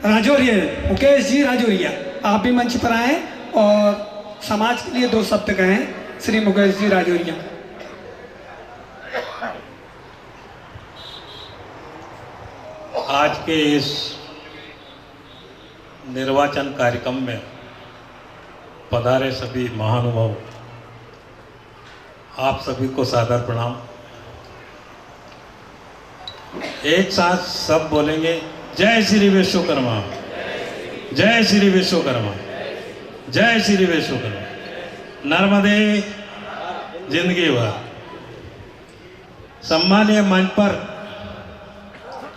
राजौरिया, मुकेश जी राजौरिया, आप भी मंच पर आए और समाज के लिए दो शब्द कहें। श्री मुकेश जी राजौरिया। आज के इस निर्वाचन कार्यक्रम में पधारे सभी महानुभाव, आप सभी को सादर प्रणाम। एक साथ सब बोलेंगे, जय श्री विश्वकर्मा, जय श्री विश्वकर्मा, जय श्री विश्वकर्मा, नर्मदे जिंदगी भर। सम्मानीय मंच पर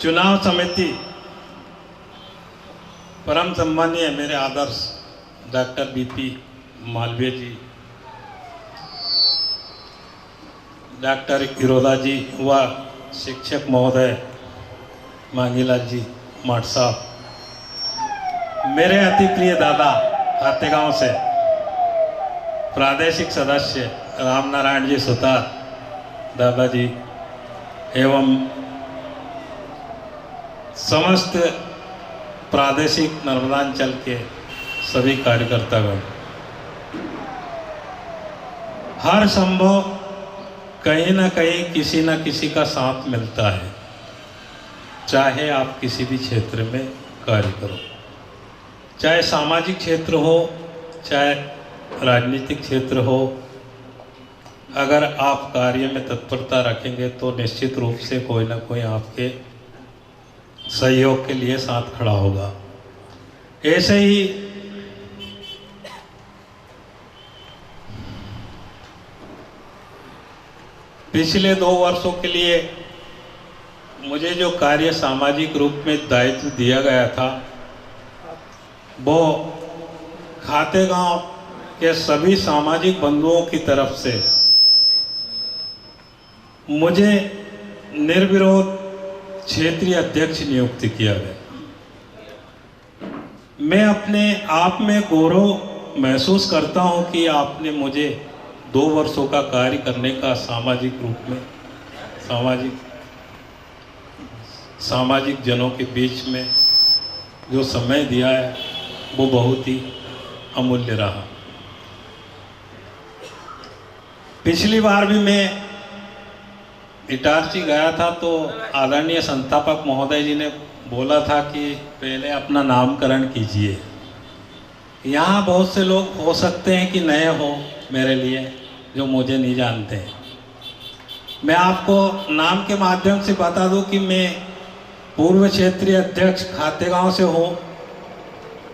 चुनाव समिति, परम सम्मानीय मेरे आदर्श डॉक्टर बीपी मालवीय जी, डॉक्टर इरोदा जी व शिक्षक महोदय मांगीलाल जी माट साहब, मेरे अति प्रिय दादा खातेगांव से प्रादेशिक सदस्य रामनारायण जी सुतार दादाजी एवं समस्त प्रादेशिक नर्मदांचल के सभी कार्यकर्तागण, हर संभव कहीं ना कहीं किसी न किसी का साथ मिलता है, चाहे आप किसी भी क्षेत्र में कार्य करो, चाहे सामाजिक क्षेत्र हो, चाहे राजनीतिक क्षेत्र हो। अगर आप कार्य में तत्परता रखेंगे तो निश्चित रूप से कोई ना कोई आपके सहयोग के लिए साथ खड़ा होगा। ऐसे ही पिछले 2 वर्षों के लिए मुझे जो कार्य सामाजिक रूप में दायित्व दिया गया था, वो खातेगांव के सभी सामाजिक बंधुओं की तरफ से मुझे निर्विरोध क्षेत्रीय अध्यक्ष नियुक्त किया गया। मैं अपने आप में गौरव महसूस करता हूं कि आपने मुझे 2 वर्षों का कार्य करने का सामाजिक रूप में सामाजिक जनों के बीच में जो समय दिया है, वो बहुत ही अमूल्य रहा। पिछली बार भी मैं इटारसी गया था तो आदरणीय संस्थापक महोदय जी ने बोला था कि पहले अपना नामकरण कीजिए। यहाँ बहुत से लोग हो सकते हैं कि नए हो मेरे लिए, जो मुझे नहीं जानते हैं। मैं आपको नाम के माध्यम से बता दूं कि मैं पूर्व क्षेत्रीय अध्यक्ष खातेगांव से हूँ,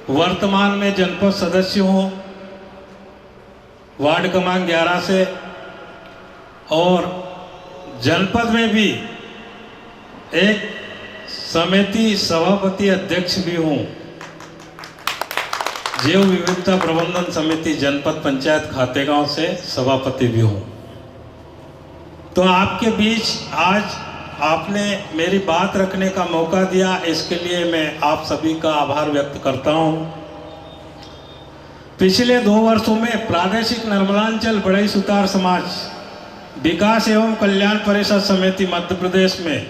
वर्तमान में जनपद सदस्य हूँ वार्ड क्रमांक 11 से, और जनपद में भी एक समिति सभापति अध्यक्ष भी हूँ, जैव विविधता प्रबंधन समिति जनपद पंचायत खातेगांव से सभापति भी हूँ। तो आपके बीच आज आपने मेरी बात रखने का मौका दिया, इसके लिए मैं आप सभी का आभार व्यक्त करता हूँ। पिछले 2 वर्षों में प्रादेशिक नर्मदांचल बढ़ई सुतार समाज विकास एवं कल्याण परिषद समिति मध्य प्रदेश में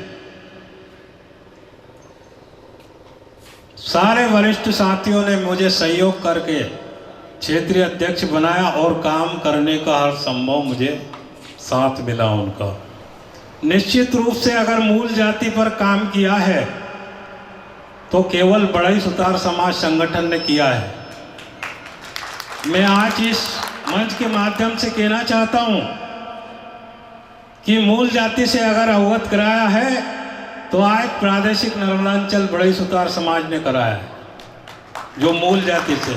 सारे वरिष्ठ साथियों ने मुझे सहयोग करके क्षेत्रीय अध्यक्ष बनाया और काम करने का हर संभव मुझे साथ मिला उनका। निश्चित रूप से अगर मूल जाति पर काम किया है तो केवल बढ़ई सुतार समाज संगठन ने किया है। मैं आज इस मंच के माध्यम से कहना चाहता हूं कि मूल जाति से अगर अवगत कराया है तो आज प्रादेशिक नर्मदांचल बढ़ई सुतार समाज ने कराया है, जो मूल जाति से।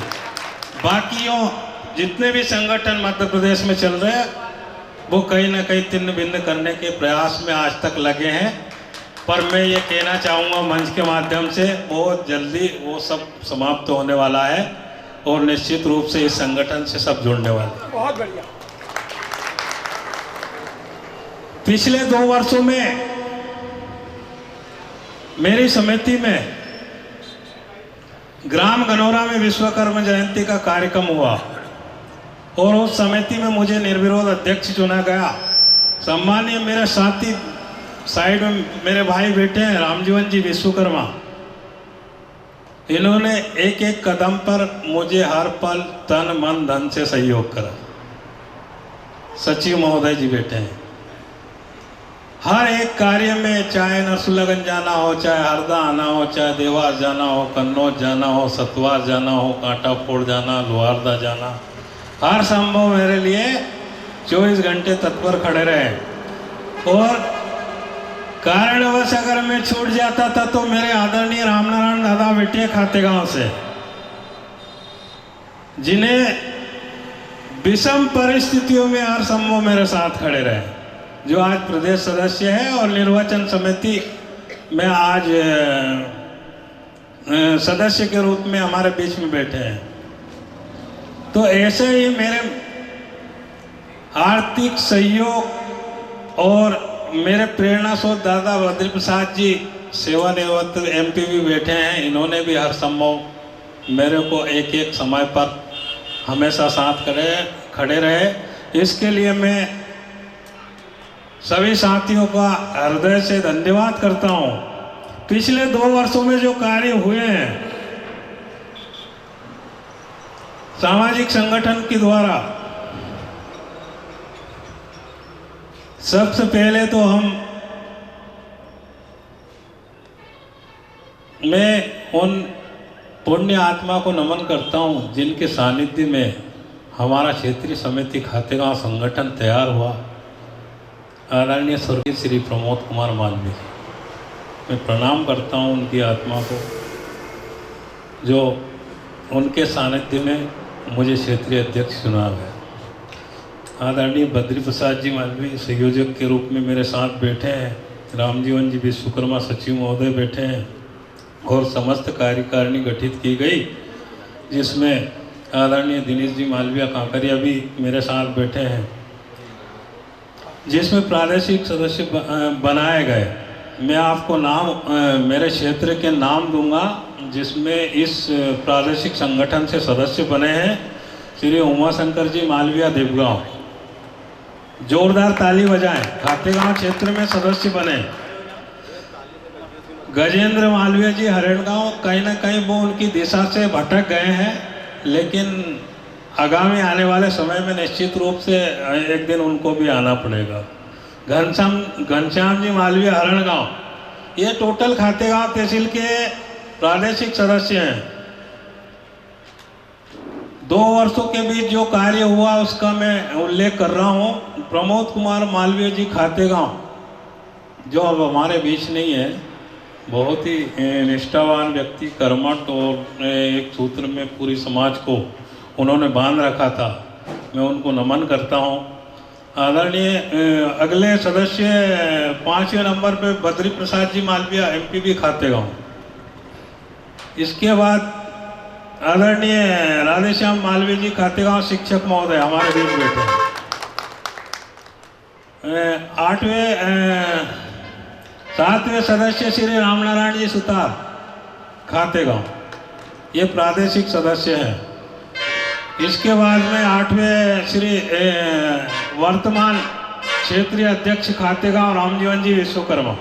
बाकियों जितने भी संगठन मध्य प्रदेश में चल रहे हैं, वो कहीं ना कहीं तिन्न भिन्न करने के प्रयास में आज तक लगे हैं। पर मैं ये कहना चाहूँगा मंच के माध्यम से, बहुत जल्दी वो सब समाप्त होने वाला है और निश्चित रूप से इस संगठन से सब जुड़ने वाले हैं। बहुत बढ़िया। पिछले 2 वर्षों में मेरी समिति में ग्राम गनौरा में विश्वकर्मा जयंती का कार्यक्रम हुआ और उस समिति में मुझे निर्विरोध अध्यक्ष चुना गया। सम्मानीय मेरे साथी साइड में मेरे भाई बेटे हैं रामजीवन जी विश्वकर्मा, इन्होंने एक एक कदम पर मुझे हर पल तन मन धन से सहयोग करा। सचिव महोदय जी बैठे हैं। हर एक कार्य में, चाहे नरसुल्लागंज जाना हो, चाहे हरदा आना हो, चाहे देवास जाना हो, कन्नौज जाना हो, सतवास जाना हो, कांटाफोड़ जाना, लोहारदा जाना, हर संभव मेरे लिए 24 घंटे तत्पर खड़े रहे। और कारणवश अगर मैं छूट जाता था तो मेरे आदरणीय रामनारायण दादा बेटे खातेगांव से, जिन्हें विषम परिस्थितियों में हर संभव मेरे साथ खड़े रहे, जो आज प्रदेश सदस्य है और निर्वाचन समिति में आज सदस्य के रूप में हमारे बीच में बैठे हैं। तो ऐसे ही मेरे आर्थिक सहयोग और मेरे प्रेरणा स्रोत दादा बद्री प्रसाद जी सेवानिवृत्त MP भी बैठे हैं। इन्होंने भी हर संभव मेरे को एक एक समय पर हमेशा साथ खड़े रहे। इसके लिए मैं सभी साथियों का हृदय से धन्यवाद करता हूं। पिछले 2 वर्षों में जो कार्य हुए हैं सामाजिक संगठन के द्वारा, सबसे पहले तो मैं उन पुण्य आत्मा को नमन करता हूं जिनके सानिध्य में हमारा क्षेत्रीय समिति खातेगांव संगठन तैयार हुआ। आदरणीय स्वर्गीय श्री प्रमोद कुमार मालवीय, मैं प्रणाम करता हूं उनकी आत्मा को, जो उनके सानिध्य में मुझे क्षेत्रीय अध्यक्ष चुना गया। आदरणीय बद्री प्रसाद जी मालवीय संयोजक के रूप में मेरे साथ बैठे हैं। रामजीवन जी विश्वकर्मा सचिव महोदय बैठे हैं और समस्त कार्यकारिणी गठित की गई, जिसमें आदरणीय दिनेश जी मालवीय कांकरिया भी मेरे साथ बैठे हैं, जिसमें प्रादेशिक सदस्य बनाए गए। मैं आपको नाम मेरे क्षेत्र के नाम दूंगा जिसमें इस प्रादेशिक संगठन से सदस्य बने हैं। श्री उमाशंकर जी मालवीय देवगांव, जोरदार ताली बजाएं। खातेगांव क्षेत्र में सदस्य बने। गजेंद्र मालवीय जी हरिणगांव, कहीं ना कहीं वो उनकी दिशा से भटक गए हैं, लेकिन आगामी आने वाले समय में निश्चित रूप से एक दिन उनको भी आना पड़ेगा। घनश्याम जी मालवीय हरणगांव, ये टोटल खातेगांव तहसील के प्रादेशिक सदस्य हैं। 2 वर्षों के बीच जो कार्य हुआ उसका मैं उल्लेख कर रहा हूँ। प्रमोद कुमार मालवीय जी खातेगांव, जो अब हमारे बीच नहीं है, बहुत ही निष्ठावान व्यक्ति, कर्मठ और एक सूत्र में पूरी समाज को उन्होंने बांध रखा था। मैं उनको नमन करता हूँ। आदरणीय अगले सदस्य 5वें नंबर पे बद्री प्रसाद जी मालवीय MP भी खातेगांव। इसके बाद आदरणीय राधेश्याम मालवीय जी खातेगांव शिक्षक महोदय हमारे बीच बैठे। 7वें सदस्य श्री रामनारायण जी सुतार खातेगांव, ये प्रादेशिक सदस्य हैं। इसके बाद में 8वें श्री वर्तमान क्षेत्रीय अध्यक्ष खातेगांव रामजीवन जी विश्वकर्मा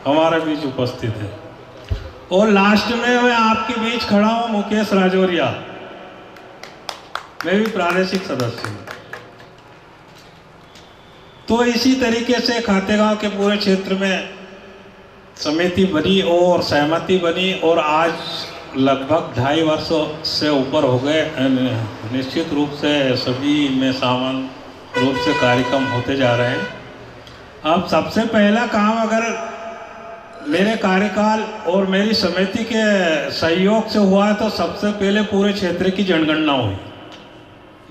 हमारे बीच उपस्थित है। और लास्ट में मैं आपके बीच खड़ा हूं मुकेश राजौरिया, मैं भी प्रादेशिक सदस्य हूं। तो इसी तरीके से खातेगांव के पूरे क्षेत्र में समिति बनी और सहमति बनी, और आज लगभग 2.5 वर्षों से ऊपर हो गए। निश्चित रूप से सभी में सामान्य रूप से कार्यक्रम होते जा रहे हैं। अब सबसे पहला काम अगर मेरे कार्यकाल और मेरी समिति के सहयोग से हुआ है तो सबसे पहले पूरे क्षेत्र की जनगणना हुई।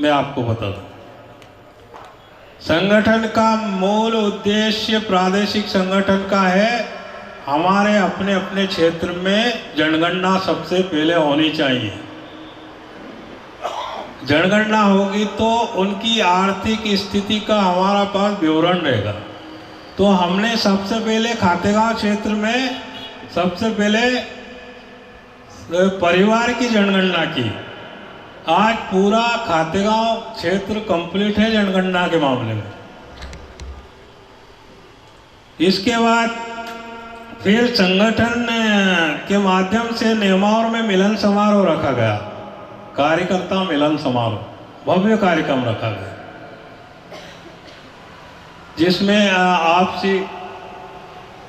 मैं आपको बता दूं, संगठन का मूल उद्देश्य प्रादेशिक संगठन का है, हमारे अपने अपने क्षेत्र में जनगणना सबसे पहले होनी चाहिए। जनगणना होगी तो उनकी आर्थिक स्थिति का हमारा पास विवरण रहेगा। तो हमने सबसे पहले खातेगांव क्षेत्र में सबसे पहले परिवार की जनगणना की। आज पूरा खातेगांव क्षेत्र कंप्लीट है जनगणना के मामले में। इसके बाद फिर संगठन के माध्यम से नेमावर में मिलन समारोह रखा गया, कार्यकर्ता मिलन समारोह, भव्य कार्यक्रम रखा गया, जिसमें आपसी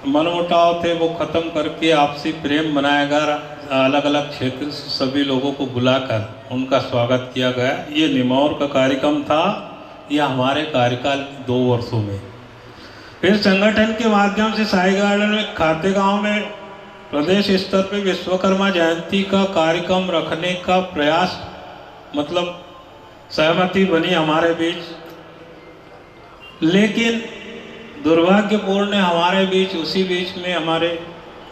मनमुटाव थे वो खत्म करके आपसी प्रेम बनाया गया। अलग अलग क्षेत्र से सभी लोगों को बुलाकर उनका स्वागत किया गया। ये नेमावर का कार्यक्रम था, यह हमारे कार्यकाल 2 वर्षों में। फिर संगठन के माध्यम से साई गार्डन में खातेगांव में प्रदेश स्तर पर विश्वकर्मा जयंती का कार्यक्रम रखने का प्रयास, मतलब सहमति बनी हमारे बीच, लेकिन दुर्भाग्यपूर्ण हमारे बीच उसी बीच में हमारे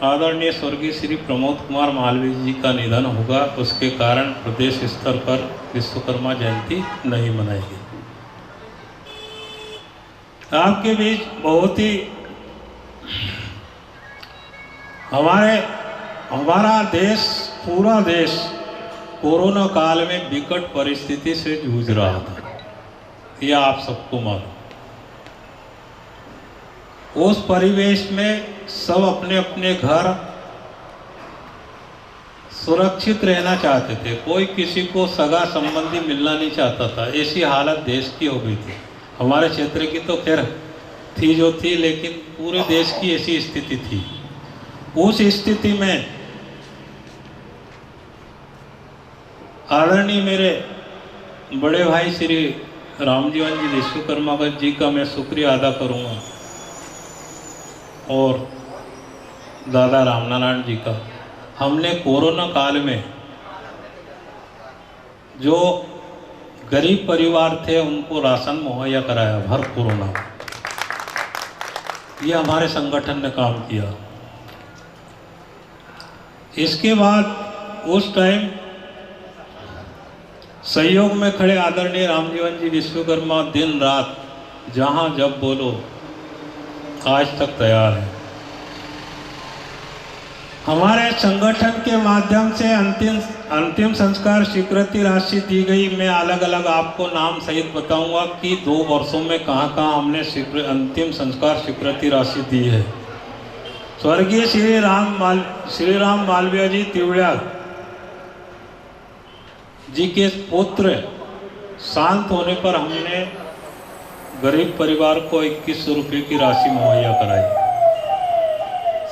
आदरणीय स्वर्गीय श्री प्रमोद कुमार मालवीय जी का निधन होगा। उसके कारण प्रदेश स्तर पर विश्वकर्मा जयंती नहीं मनाई गई। आपके बीच बहुत ही हमारा देश, पूरा देश कोरोना काल में विकट परिस्थिति से जूझ रहा था, यह आप सबको मालूम। उस परिवेश में सब अपने अपने घर सुरक्षित रहना चाहते थे, कोई किसी को सगा संबंधी मिलना नहीं चाहता था। ऐसी हालत देश की हो गई थी। हमारे क्षेत्र की तो खैर थी जो थी, लेकिन पूरे देश की ऐसी स्थिति थी। उस स्थिति में आदरणीय मेरे बड़े भाई श्री रामजीवन जी विश्वकर्मा जी का मैं शुक्रिया अदा करूँगा, और दादा रामनारायण जी का। हमने कोरोना काल में जो गरीब परिवार थे उनको राशन मुहैया कराया भर कोरोना। ये हमारे संगठन ने काम किया। इसके बाद उस टाइम सहयोग में खड़े आदरणीय रामजीवन जी विश्वकर्मा दिन रात जहां जब बोलो आज तक तैयार है। हमारे संगठन के माध्यम से अंतिम संस्कार स्वीकृति राशि दी गई। मैं अलग अलग आपको नाम सहित बताऊंगा कि 2 वर्षों में कहां हमने अंतिम संस्कार स्वीकृति राशि दी है। स्वर्गीय श्री राम मालवीय जी तिवड़िया जी के पुत्र शांत होने पर हमने गरीब परिवार को 2100 रुपये की राशि मुहैया कराई।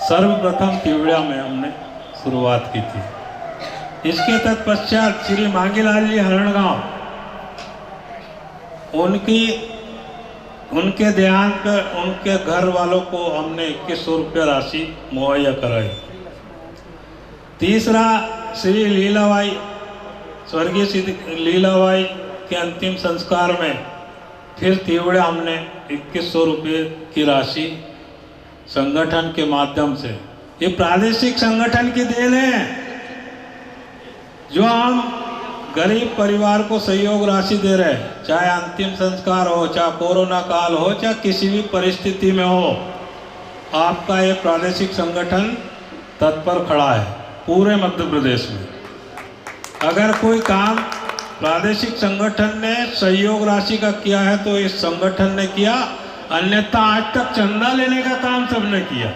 सर्वप्रथम तिवड़िया में हमने शुरुआत की थी। इसके तत्पश्चात श्री मांगीलाल जी हरणगांव, उनके देहांत पर उनके घर वालों को हमने 2100 रुपये राशि मुहैया कराई। तीसरा श्री लीलाबाई, स्वर्गीय श्री लीलाबाई के अंतिम संस्कार में फिर तिवड़िया हमने 2100 रुपये की राशि संगठन के माध्यम से, ये प्रादेशिक संगठन की देन है, जो हम गरीब परिवार को सहयोग राशि दे रहे हैं। चाहे अंतिम संस्कार हो, चाहे कोरोना काल हो, चाहे किसी भी परिस्थिति में हो, आपका ये प्रादेशिक संगठन तत्पर खड़ा है पूरे मध्य प्रदेश में। अगर कोई काम प्रादेशिक संगठन ने सहयोग राशि का किया है तो इस संगठन ने किया, अन्यथा आज तक चंदा लेने का काम सबने किया।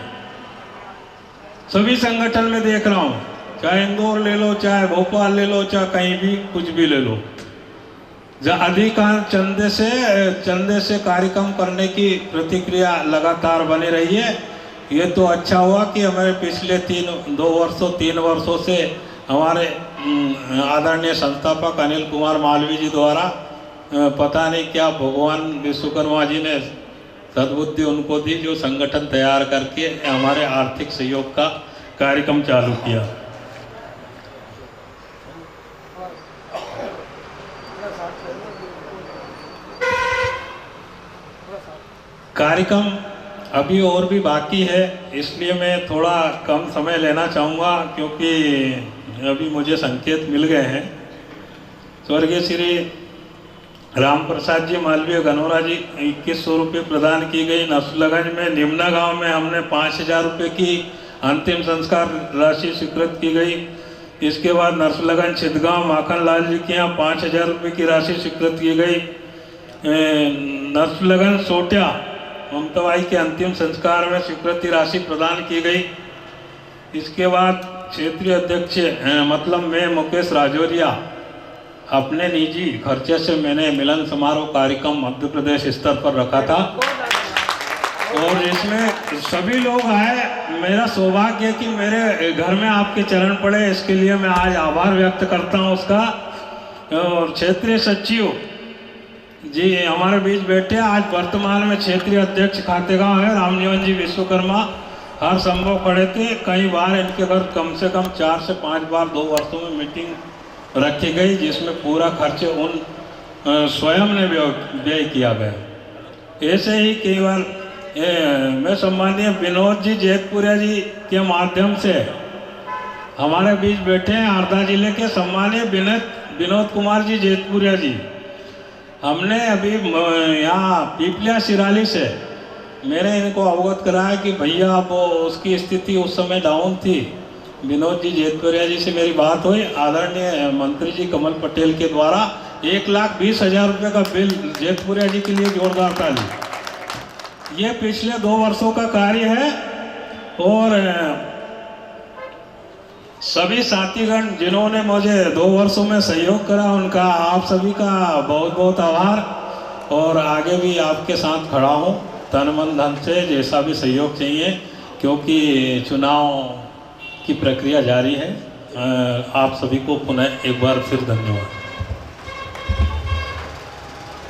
सभी संगठन में देख रहा हूँ, चाहे इंदौर ले लो, चाहे भोपाल ले लो, चाहे कहीं भी कुछ भी ले लो, अधिकांश चंदे से कार्यक्रम करने की प्रतिक्रिया लगातार बनी रही है। ये तो अच्छा हुआ कि हमारे पिछले 3 वर्षों से हमारे आदरणीय संस्थापक अनिल कुमार मालवीय जी द्वारा पता नहीं क्या भगवान विश्वकर्मा जी ने सद्बुद्धि उनको दी, जो संगठन तैयार करके हमारे आर्थिक सहयोग का कार्यक्रम चालू किया। कार्यक्रम अभी और भी बाकी है, इसलिए मैं थोड़ा कम समय लेना चाहूँगा, क्योंकि अभी मुझे संकेत मिल गए हैं। स्वर्गीय श्री राम प्रसाद जी मालवीय गनौरा जी 2100 रुपये प्रदान की गई। नसरुल्लागंज में निम्ना गांव में हमने 5000 रुपये की अंतिम संस्कार राशि स्वीकृत की गई। इसके बाद नरसुल्लागंज छिदगांव माखन लाल जी के यहाँ 5000 रुपये की राशि स्वीकृत की गई। नरसुल्लागंज सोटिया ममता बाई के अंतिम संस्कार में स्वीकृति राशि प्रदान की गई। इसके बाद क्षेत्रीय अध्यक्ष मतलब मैं मुकेश राजौरिया अपने निजी खर्चे से मैंने मिलन समारोह कार्यक्रम मध्य प्रदेश स्तर पर रखा था और इसमें सभी लोग आए। मेरा सौभाग्य है कि मेरे घर में आपके चरण पड़े, इसके लिए मैं आज आभार व्यक्त करता हूं उसका। और क्षेत्रीय सचिव जी हमारे बीच बैठे, आज वर्तमान में क्षेत्रीय अध्यक्ष खातेगांव है रामजीवन जी विश्वकर्मा, हर संभव खड़े थे। कई बार इनके घर कम से कम 4 से 5 बार 2 वर्षों में मीटिंग रखी गई, जिसमें पूरा खर्च उन स्वयं ने व्यय किया गया। ऐसे ही कई बार मैं सम्मानीय विनोद जी जैतपुरिया जी के माध्यम से हमारे बीच बैठे हैं हरदा जिले के सम्मानीय विनोद कुमार जी जैतपुरिया जी। हमने अभी यहाँ पीपलिया सिराली से मैंने इनको अवगत कराया कि भैया वो उसकी स्थिति उस समय डाउन थी। विनोद जी जैतपुरिया जी से मेरी बात हुई, आदरणीय मंत्री जी कमल पटेल के द्वारा 1,20,000 रुपये का बिल जैतपुरिया जी के लिए जोरदार ताली। ये पिछले 2 वर्षों का कार्य है और सभी साथीगण जिन्होंने मुझे 2 वर्षों में सहयोग करा उनका आप सभी का बहुत बहुत आभार। और आगे भी आपके साथ खड़ा हूँ तन मन धन से, जैसा भी सहयोग चाहिए, क्योंकि चुनाव की प्रक्रिया जारी है। आप सभी को पुनः एक बार फिर धन्यवाद।